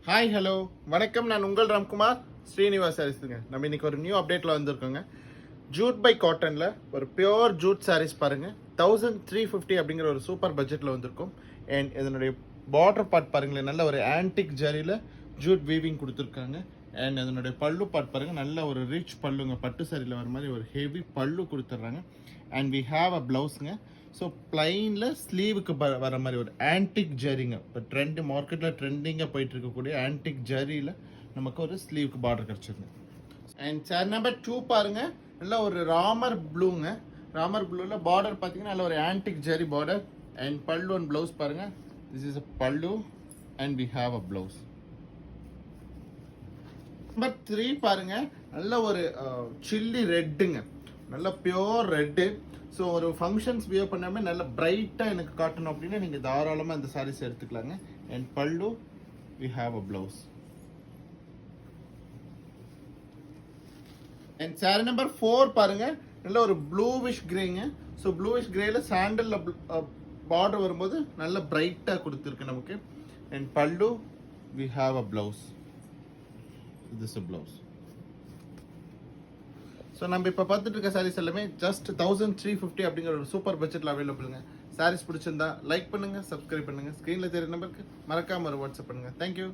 Hi hello வணக்கம். நான் உங்கள் ராம்குமார் ஸ்ரீனிவாஸ் சாரீஸுங்க. நம்ம இன்னைக்கு ஒரு நியூ அப்டேட்டில் வந்திருக்கோங்க. ஜூட் பை காட்டனில் ஒரு பியோர் ஜூட் சாரீஸ் பாருங்கள். 1350 அப்படிங்கிற ஒரு சூப்பர் பட்ஜெட்டில் வந்திருக்கும். அண்ட் இதனுடைய பார்டர் பார்ட் பாருங்களேன், நல்ல ஒரு ஆன்டிக் ஜரியில் ஜூட் வீவிங் கொடுத்துருக்காங்க. அண்ட் அதனுடைய பல்லு பார்ட் பாருங்கள், நல்ல ஒரு ரிச் பல்லுங்க. பட்டு சாரியில் வர மாதிரி ஒரு ஹெவி பல்லு கொடுத்துட்றாங்க. அண்ட் வி ஹாவ் அ ப்ளவுஸுங்க. ஸோ பிளைனில் ஸ்லீவுக்கு வர மாதிரி ஒரு ஆன்டிக் ஜரிங்க. இப்போ மார்க்கெட்டில் ட்ரெண்டிங்காக போயிட்டு இருக்கக்கூடிய ஆன்டிக் ஜரியில் நமக்கு ஒரு ஸ்லீவுக்கு பார்டர் கிடச்சிருங்க. அண்ட் சார் நம்பர் 2 பாருங்க, நல்ல ஒரு ராமர் ப்ளூங்க. ராமர் ப்ளூவில் பார்டர் பார்த்தீங்கன்னா நல்ல ஒரு antique zari border. And pallu and blouse பாருங்க. This is a pallu and we have a blouse. Number 3 பாருங்க, நல்ல ஒரு சில்லி ரெட்டுங்க. நல்ல பியோர் ரெட்டு. ஸோ ஒரு ஃபங்க்ஷன்ஸ் வியர் பண்ணாமல் நல்ல பிரைட்டாக எனக்கு காட்டணும் அப்படின்னா நீங்கள் தாராளமாக இந்த சாரீஸ் எடுத்துக்கலாங்க. And pallu we have a blouse. And sari number 4 பாருங்க, நல்ல ஒரு ப்ளூவிஷ் கிரேங்க. ஸோ ப்ளூவிஷ் கிரேல சாண்டலில் பார்டர் வரும்போது நல்ல பிரைட்டாக கொடுத்துருக்கு நமக்கு. And pallu we have a blouse. This a blouse. So நம்ம இப்போ பார்த்துட்டு இருக்க சாரீஸ் எல்லாமே ஜஸ்ட் 1350 அப்படிங்கிற ஒரு சூப்பர் பட்ஜெட்டில் அவைலபிளுங்க. சாரீஸ் பிடிச்சிருந்தா லைக் பண்ணுங்கள், சப்ஸ்கிரைப் பண்ணுங்கள். ஸ்க்ரீனில் தெரிய நம்பருக்கு மறக்காமல் ஒரு வாட்ஸ்அப் பண்ணுங்கள். தேங்க்யூ.